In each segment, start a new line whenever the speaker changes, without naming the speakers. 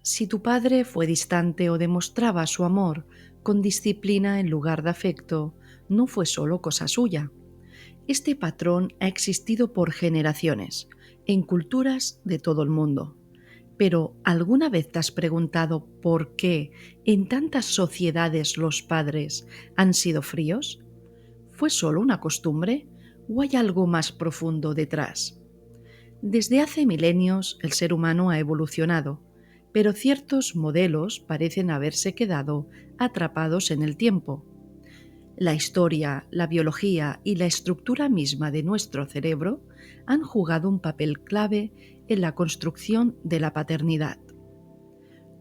Si tu padre fue distante o demostraba su amor con disciplina en lugar de afecto, no fue solo cosa suya. Este patrón ha existido por generaciones, en culturas de todo el mundo. Pero, ¿alguna vez te has preguntado por qué en tantas sociedades los padres han sido fríos? ¿Fue solo una costumbre o hay algo más profundo detrás? Desde hace milenios el ser humano ha evolucionado, pero ciertos modelos parecen haberse quedado atrapados en el tiempo. La historia, la biología y la estructura misma de nuestro cerebro han jugado un papel clave en la construcción de la paternidad.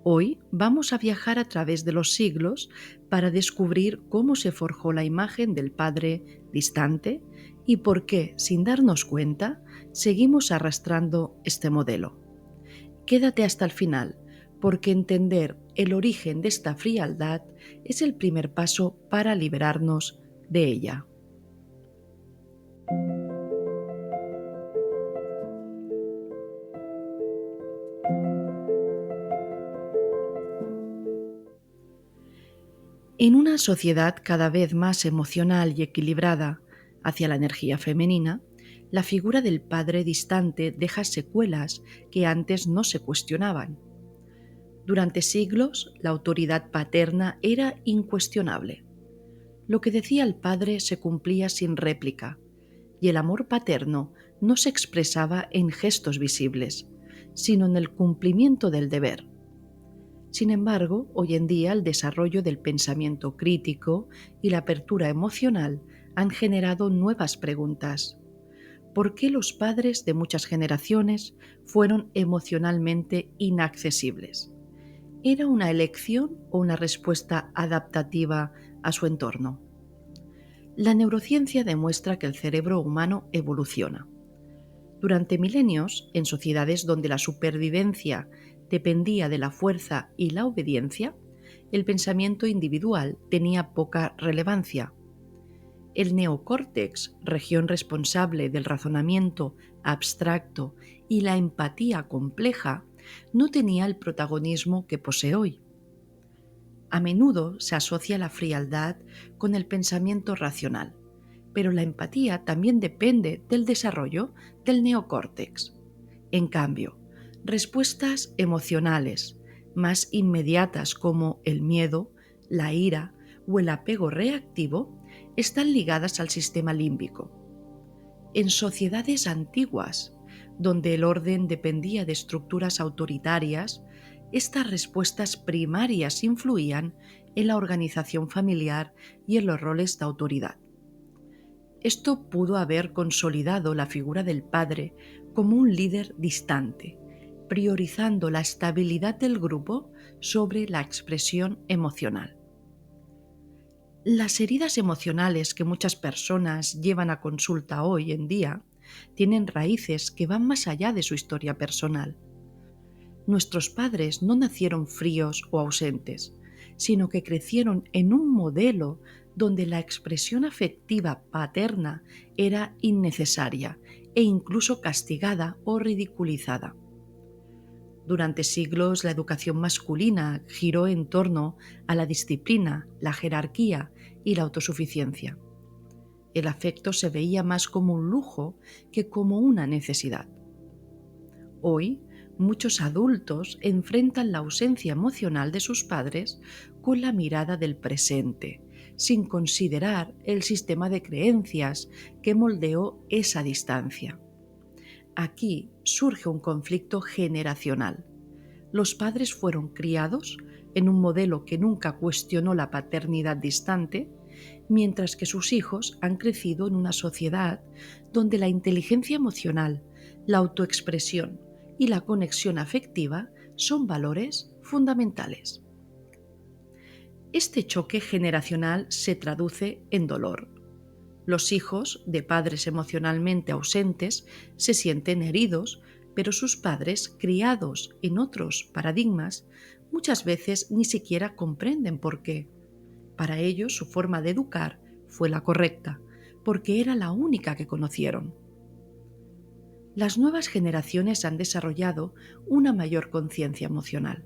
Hoy vamos a viajar a través de los siglos para descubrir cómo se forjó la imagen del padre distante y por qué, sin darnos cuenta, seguimos arrastrando este modelo. Quédate hasta el final, porque entender el origen de esta frialdad es el primer paso para liberarnos de ella. En una sociedad cada vez más emocional y equilibrada hacia la energía femenina, la figura del padre distante deja secuelas que antes no se cuestionaban. Durante siglos, la autoridad paterna era incuestionable. Lo que decía el padre se cumplía sin réplica, y el amor paterno no se expresaba en gestos visibles, sino en el cumplimiento del deber. Sin embargo, hoy en día el desarrollo del pensamiento crítico y la apertura emocional han generado nuevas preguntas. ¿Por qué los padres de muchas generaciones fueron emocionalmente inaccesibles? ¿Era una elección o una respuesta adaptativa a su entorno? La neurociencia demuestra que el cerebro humano evoluciona. Durante milenios, en sociedades donde la supervivencia dependía de la fuerza y la obediencia, el pensamiento individual tenía poca relevancia. El neocórtex, región responsable del razonamiento abstracto y la empatía compleja, no tenía el protagonismo que posee hoy. A menudo se asocia la frialdad con el pensamiento racional, pero la empatía también depende del desarrollo del neocórtex. En cambio, respuestas emocionales más inmediatas como el miedo, la ira o el apego reactivo están ligadas al sistema límbico. En sociedades antiguas, donde el orden dependía de estructuras autoritarias, estas respuestas primarias influían en la organización familiar y en los roles de autoridad. Esto pudo haber consolidado la figura del padre como un líder distante, priorizando la estabilidad del grupo sobre la expresión emocional. Las heridas emocionales que muchas personas llevan a consulta hoy en día tienen raíces que van más allá de su historia personal. Nuestros padres no nacieron fríos o ausentes, sino que crecieron en un modelo donde la expresión afectiva paterna era innecesaria e incluso castigada o ridiculizada. Durante siglos la educación masculina giró en torno a la disciplina, la jerarquía y la autosuficiencia. El afecto se veía más como un lujo que como una necesidad. Hoy, muchos adultos enfrentan la ausencia emocional de sus padres con la mirada del presente, sin considerar el sistema de creencias que moldeó esa distancia. Aquí surge un conflicto generacional. Los padres fueron criados en un modelo que nunca cuestionó la paternidad distante, mientras que sus hijos han crecido en una sociedad donde la inteligencia emocional, la autoexpresión y la conexión afectiva son valores fundamentales. Este choque generacional se traduce en dolor. Los hijos de padres emocionalmente ausentes se sienten heridos, pero sus padres, criados en otros paradigmas, muchas veces ni siquiera comprenden por qué. Para ellos su forma de educar fue la correcta, porque era la única que conocieron. Las nuevas generaciones han desarrollado una mayor conciencia emocional,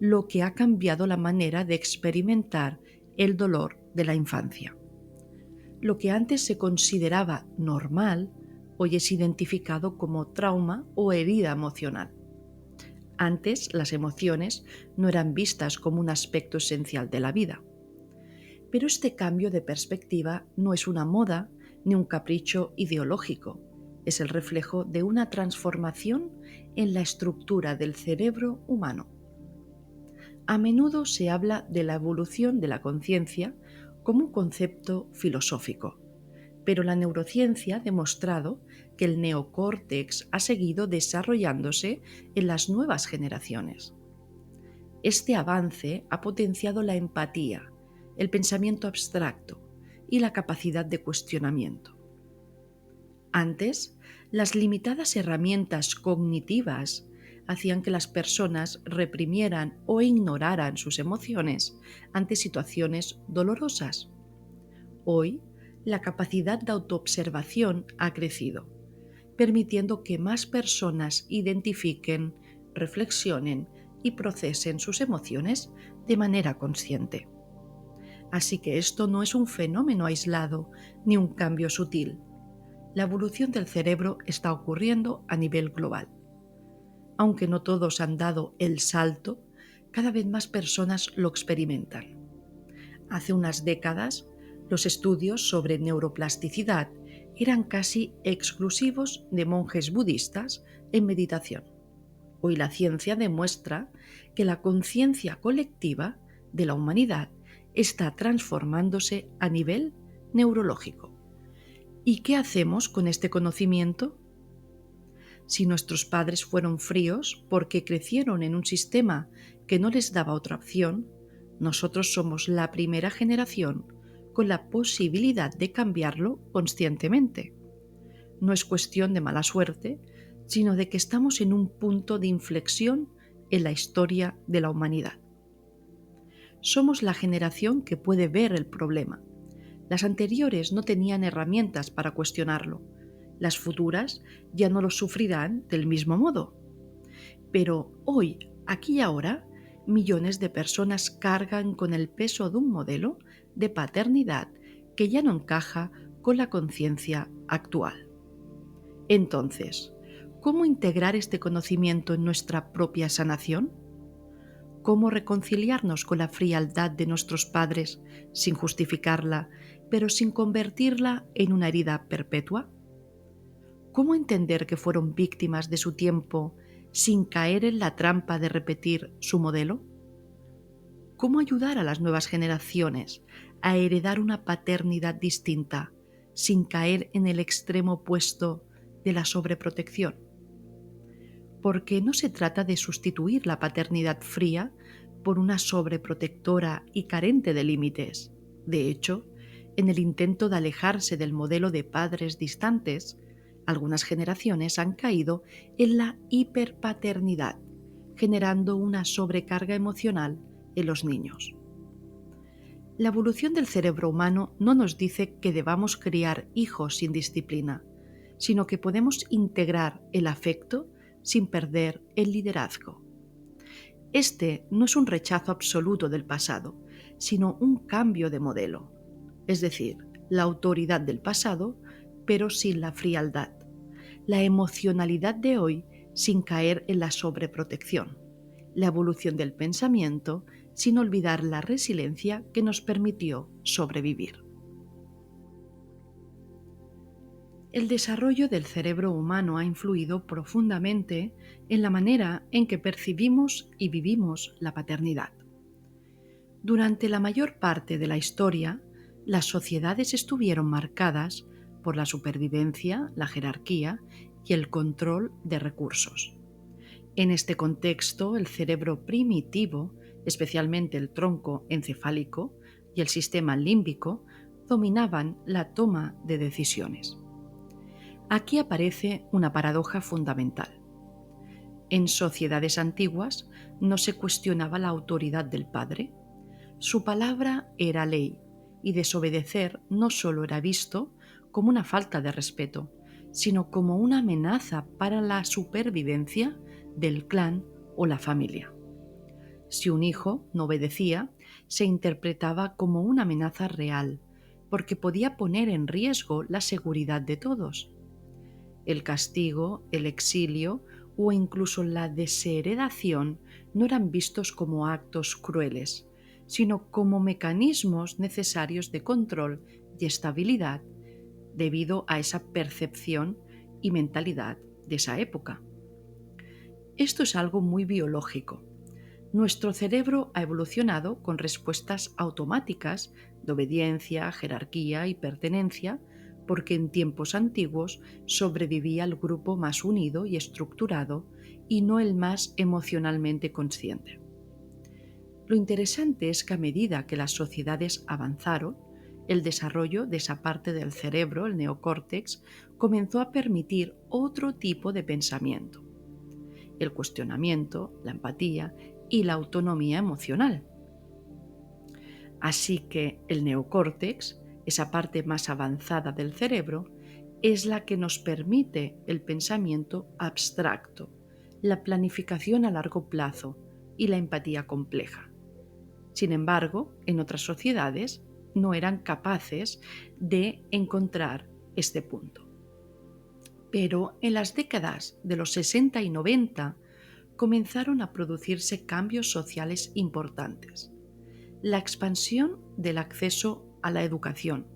lo que ha cambiado la manera de experimentar el dolor de la infancia. Lo que antes se consideraba normal, hoy es identificado como trauma o herida emocional. Antes, las emociones no eran vistas como un aspecto esencial de la vida. Pero este cambio de perspectiva no es una moda ni un capricho ideológico. Es el reflejo de una transformación en la estructura del cerebro humano. A menudo se habla de la evolución de la conciencia como un concepto filosófico, pero la neurociencia ha demostrado que el neocórtex ha seguido desarrollándose en las nuevas generaciones. Este avance ha potenciado la empatía, el pensamiento abstracto y la capacidad de cuestionamiento. Antes, las limitadas herramientas cognitivas hacían que las personas reprimieran o ignoraran sus emociones ante situaciones dolorosas. Hoy, la capacidad de autoobservación ha crecido, permitiendo que más personas identifiquen, reflexionen y procesen sus emociones de manera consciente. Así que esto no es un fenómeno aislado ni un cambio sutil. La evolución del cerebro está ocurriendo a nivel global. Aunque no todos han dado el salto, cada vez más personas lo experimentan. Hace unas décadas, los estudios sobre neuroplasticidad eran casi exclusivos de monjes budistas en meditación. Hoy la ciencia demuestra que la conciencia colectiva de la humanidad está transformándose a nivel neurológico. ¿Y qué hacemos con este conocimiento? Si nuestros padres fueron fríos porque crecieron en un sistema que no les daba otra opción, nosotros somos la primera generación con la posibilidad de cambiarlo conscientemente. No es cuestión de mala suerte, sino de que estamos en un punto de inflexión en la historia de la humanidad. Somos la generación que puede ver el problema. Las anteriores no tenían herramientas para cuestionarlo. Las futuras ya no lo sufrirán del mismo modo. Pero hoy, aquí y ahora, millones de personas cargan con el peso de un modelo de paternidad que ya no encaja con la conciencia actual. Entonces, ¿cómo integrar este conocimiento en nuestra propia sanación? ¿Cómo reconciliarnos con la frialdad de nuestros padres sin justificarla, pero sin convertirla en una herida perpetua? ¿Cómo entender que fueron víctimas de su tiempo sin caer en la trampa de repetir su modelo? ¿Cómo ayudar a las nuevas generaciones a heredar una paternidad distinta sin caer en el extremo opuesto de la sobreprotección? Porque no se trata de sustituir la paternidad fría por una sobreprotectora y carente de límites. De hecho, en el intento de alejarse del modelo de padres distantes, algunas generaciones han caído en la hiperpaternidad, generando una sobrecarga emocional en los niños. La evolución del cerebro humano no nos dice que debamos criar hijos sin disciplina, sino que podemos integrar el afecto sin perder el liderazgo. Este no es un rechazo absoluto del pasado, sino un cambio de modelo, es decir, la autoridad del pasado, pero sin la frialdad, la emocionalidad de hoy sin caer en la sobreprotección, la evolución del pensamiento sin olvidar la resiliencia que nos permitió sobrevivir. El desarrollo del cerebro humano ha influido profundamente en la manera en que percibimos y vivimos la paternidad. Durante la mayor parte de la historia, las sociedades estuvieron marcadas por la supervivencia, la jerarquía y el control de recursos. En este contexto, el cerebro primitivo, especialmente el tronco encefálico y el sistema límbico, dominaban la toma de decisiones. Aquí aparece una paradoja fundamental. En sociedades antiguas no se cuestionaba la autoridad del padre. Su palabra era ley y desobedecer no solo era visto como una falta de respeto, sino como una amenaza para la supervivencia del clan o la familia. Si un hijo no obedecía, se interpretaba como una amenaza real, porque podía poner en riesgo la seguridad de todos. El castigo, el exilio o incluso la desheredación no eran vistos como actos crueles, sino como mecanismos necesarios de control y estabilidad debido a esa percepción y mentalidad de esa época. Esto es algo muy biológico. Nuestro cerebro ha evolucionado con respuestas automáticas de obediencia, jerarquía y pertenencia, porque en tiempos antiguos sobrevivía el grupo más unido y estructurado y no el más emocionalmente consciente. Lo interesante es que a medida que las sociedades avanzaron, el desarrollo de esa parte del cerebro, el neocórtex, comenzó a permitir otro tipo de pensamiento: el cuestionamiento, la empatía y la autonomía emocional. Así que el neocórtex, esa parte más avanzada del cerebro, es la que nos permite el pensamiento abstracto, la planificación a largo plazo y la empatía compleja. Sin embargo, en otras sociedades no eran capaces de encontrar este punto. Pero en las décadas de los 60 y 90 comenzaron a producirse cambios sociales importantes: la expansión del acceso a la educación,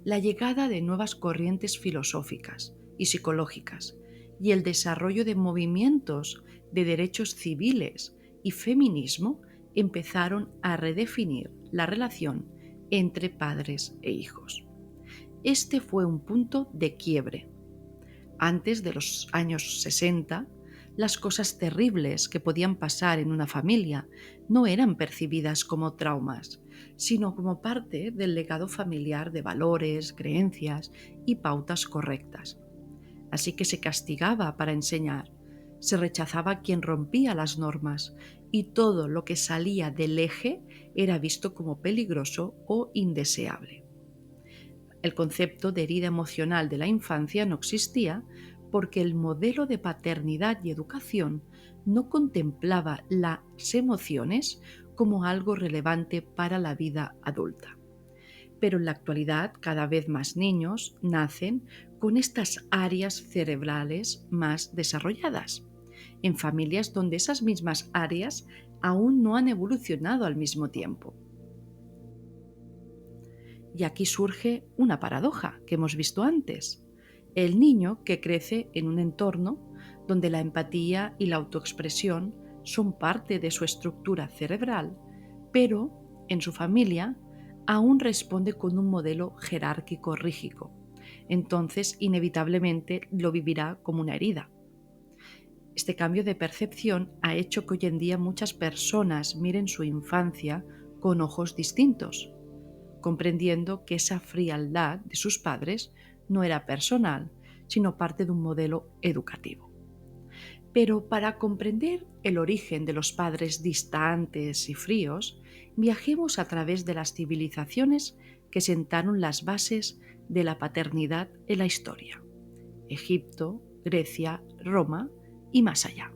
la llegada de nuevas corrientes filosóficas y psicológicas y el desarrollo de movimientos de derechos civiles y feminismo empezaron a redefinir la relación entre padres e hijos. Este fue un punto de quiebre. Antes de los años 60, las cosas terribles que podían pasar en una familia no eran percibidas como traumas, sino como parte del legado familiar de valores, creencias y pautas correctas. Así que se castigaba para enseñar, se rechazaba a quien rompía las normas y todo lo que salía del eje era visto como peligroso o indeseable. El concepto de herida emocional de la infancia no existía porque el modelo de paternidad y educación no contemplaba las emociones como algo relevante para la vida adulta. Pero en la actualidad cada vez más niños nacen con estas áreas cerebrales más desarrolladas, en familias donde esas mismas áreas aún no han evolucionado al mismo tiempo. Y aquí surge una paradoja que hemos visto antes: el niño que crece en un entorno donde la empatía y la autoexpresión son parte de su estructura cerebral, pero en su familia aún responde con un modelo jerárquico rígido. Entonces, inevitablemente lo vivirá como una herida. Este cambio de percepción ha hecho que hoy en día muchas personas miren su infancia con ojos distintos, comprendiendo que esa frialdad de sus padres no era personal, sino parte de un modelo educativo. Pero para comprender el origen de los padres distantes y fríos, viajemos a través de las civilizaciones que sentaron las bases de la paternidad en la historia: Egipto, Grecia, Roma y más allá.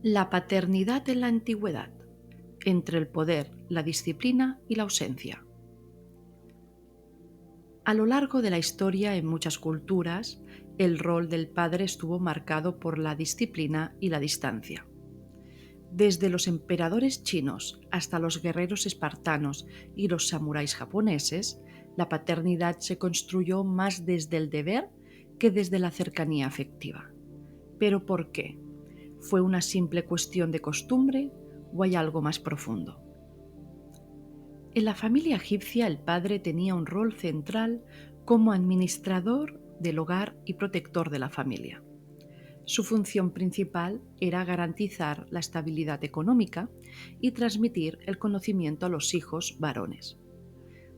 La paternidad en la antigüedad, entre el poder, la disciplina y la ausencia. A lo largo de la historia, en muchas culturas, el rol del padre estuvo marcado por la disciplina y la distancia. Desde los emperadores chinos hasta los guerreros espartanos y los samuráis japoneses, la paternidad se construyó más desde el deber que desde la cercanía afectiva. ¿Pero por qué? ¿Fue una simple cuestión de costumbre o hay algo más profundo? En la familia egipcia el padre tenía un rol central como administrador del hogar y protector de la familia. Su función principal era garantizar la estabilidad económica y transmitir el conocimiento a los hijos varones.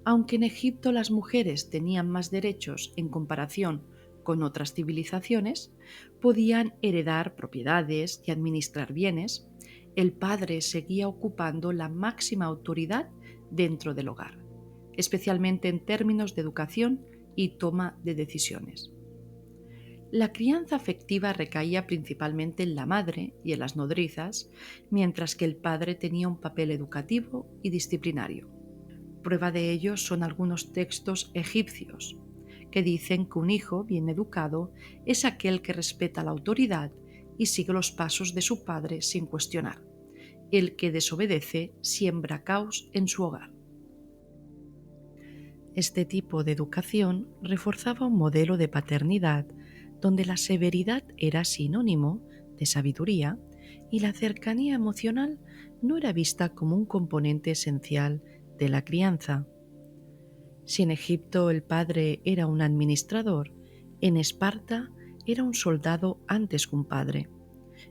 Aunque en Egipto las mujeres tenían más derechos en comparación con otras civilizaciones, podían heredar propiedades y administrar bienes, el padre seguía ocupando la máxima autoridad dentro del hogar, especialmente en términos de educación y toma de decisiones. La crianza afectiva recaía principalmente en la madre y en las nodrizas, mientras que el padre tenía un papel educativo y disciplinario. Prueba de ello son algunos textos egipcios, que dicen que un hijo bien educado es aquel que respeta la autoridad y sigue los pasos de su padre sin cuestionar. El que desobedece siembra caos en su hogar. Este tipo de educación reforzaba un modelo de paternidad donde la severidad era sinónimo de sabiduría y la cercanía emocional no era vista como un componente esencial de la crianza. Si en Egipto el padre era un administrador, en Esparta era un soldado antes que un padre.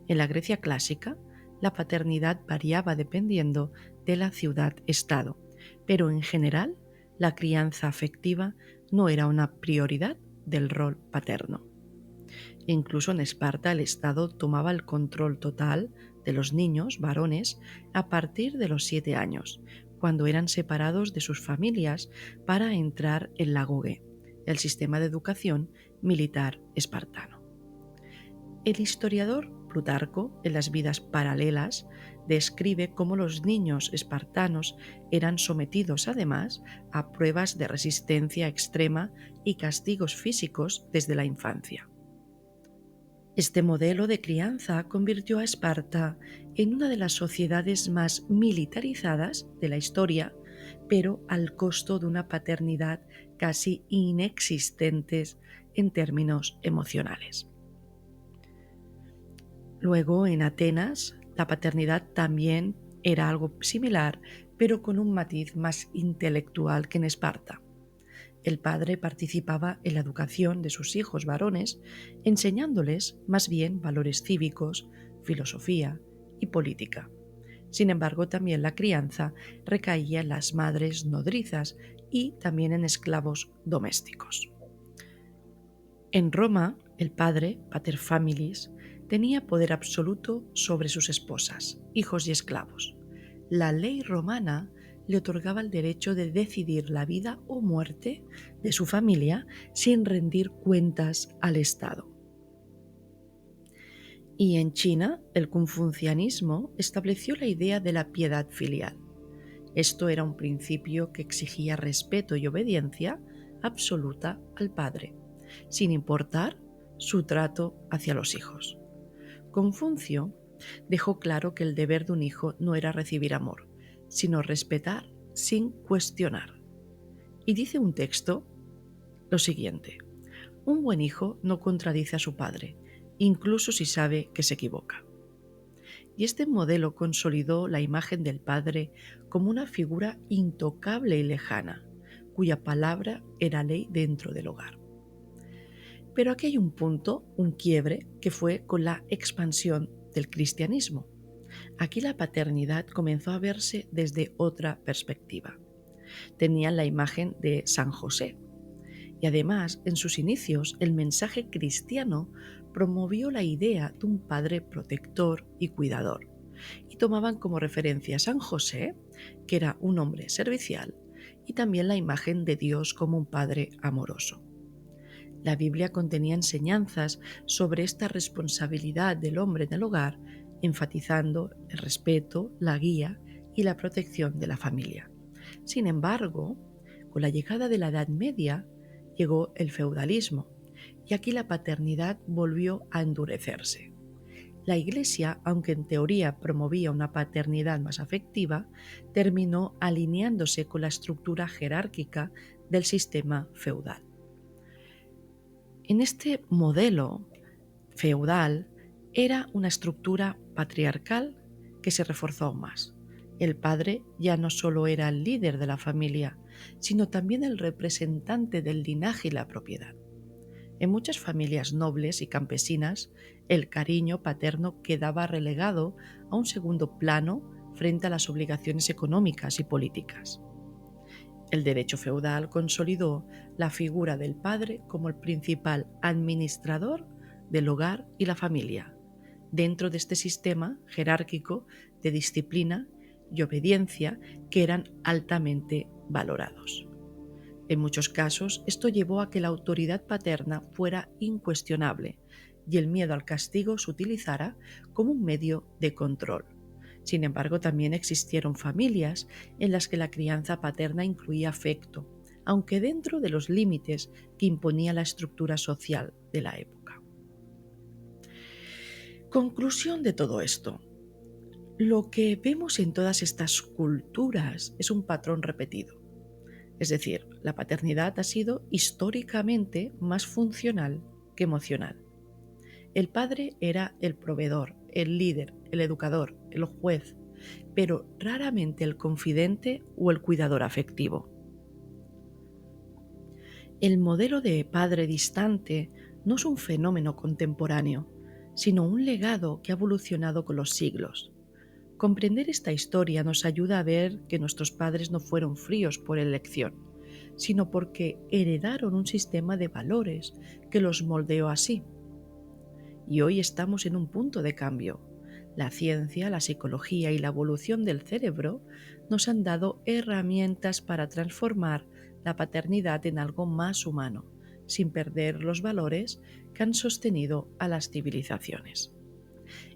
En la Grecia clásica, la paternidad variaba dependiendo de la ciudad-estado, pero en general la crianza afectiva no era una prioridad del rol paterno. Incluso en Esparta el Estado tomaba el control total de los niños varones a partir de los 7 años, cuando eran separados de sus familias para entrar en la Goge, el sistema de educación militar espartano. El historiador Plutarco, en las Vidas Paralelas, describe cómo los niños espartanos eran sometidos además a pruebas de resistencia extrema y castigos físicos desde la infancia. Este modelo de crianza convirtió a Esparta en una de las sociedades más militarizadas de la historia, pero al costo de una paternidad casi inexistente en términos emocionales. Luego, en Atenas, la paternidad también era algo similar, pero con un matiz más intelectual que en Esparta. El padre participaba en la educación de sus hijos varones, enseñándoles más bien valores cívicos, filosofía y política. Sin embargo, también la crianza recaía en las madres nodrizas y también en esclavos domésticos. En Roma, el padre, pater familias, tenía poder absoluto sobre sus esposas, hijos y esclavos. La ley romana le otorgaba el derecho de decidir la vida o muerte de su familia sin rendir cuentas al Estado. Y en China, el confucianismo estableció la idea de la piedad filial. Esto era un principio que exigía respeto y obediencia absoluta al padre, sin importar su trato hacia los hijos. Confucio dejó claro que el deber de un hijo no era recibir amor, sino respetar sin cuestionar. Y dice un texto lo siguiente: un buen hijo no contradice a su padre, incluso si sabe que se equivoca. Y este modelo consolidó la imagen del padre como una figura intocable y lejana, cuya palabra era ley dentro del hogar. Pero aquí hay un punto, un quiebre, que fue con la expansión del cristianismo. Aquí la paternidad comenzó a verse desde otra perspectiva. Tenían la imagen de San José. Y además, en sus inicios, el mensaje cristiano promovió la idea de un padre protector y cuidador. Y tomaban como referencia a San José, que era un hombre servicial, y también la imagen de Dios como un padre amoroso. La Biblia contenía enseñanzas sobre esta responsabilidad del hombre en el hogar, enfatizando el respeto, la guía y la protección de la familia. Sin embargo, con la llegada de la Edad Media, llegó el feudalismo y aquí la paternidad volvió a endurecerse. La Iglesia, aunque en teoría promovía una paternidad más afectiva, terminó alineándose con la estructura jerárquica del sistema feudal. En este modelo feudal era una estructura patriarcal que se reforzó aún más. El padre ya no solo era el líder de la familia, sino también el representante del linaje y la propiedad. En muchas familias nobles y campesinas, el cariño paterno quedaba relegado a un segundo plano frente a las obligaciones económicas y políticas. El derecho feudal consolidó la figura del padre como el principal administrador del hogar y la familia, dentro de este sistema jerárquico de disciplina y obediencia que eran altamente valorados. En muchos casos, esto llevó a que la autoridad paterna fuera incuestionable y el miedo al castigo se utilizara como un medio de control. Sin embargo, también existieron familias en las que la crianza paterna incluía afecto, aunque dentro de los límites que imponía la estructura social de la época. Conclusión de todo esto. Lo que vemos en todas estas culturas es un patrón repetido. Es decir, la paternidad ha sido históricamente más funcional que emocional. El padre era el proveedor, el líder, el educador, el juez, pero raramente el confidente o el cuidador afectivo. El modelo de padre distante no es un fenómeno contemporáneo, sino un legado que ha evolucionado con los siglos. Comprender esta historia nos ayuda a ver que nuestros padres no fueron fríos por elección, sino porque heredaron un sistema de valores que los moldeó así. Y hoy estamos en un punto de cambio. La ciencia, la psicología y la evolución del cerebro nos han dado herramientas para transformar la paternidad en algo más humano, sin perder los valores que han sostenido a las civilizaciones.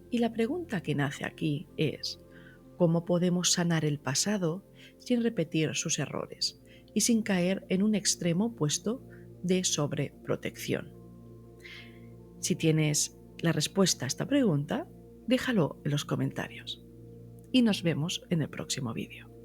Y la pregunta que nace aquí es, ¿cómo podemos sanar el pasado sin repetir sus errores y sin caer en un extremo opuesto de sobreprotección? Si tienes la respuesta a esta pregunta, déjalo en los comentarios. Y nos vemos en el próximo vídeo.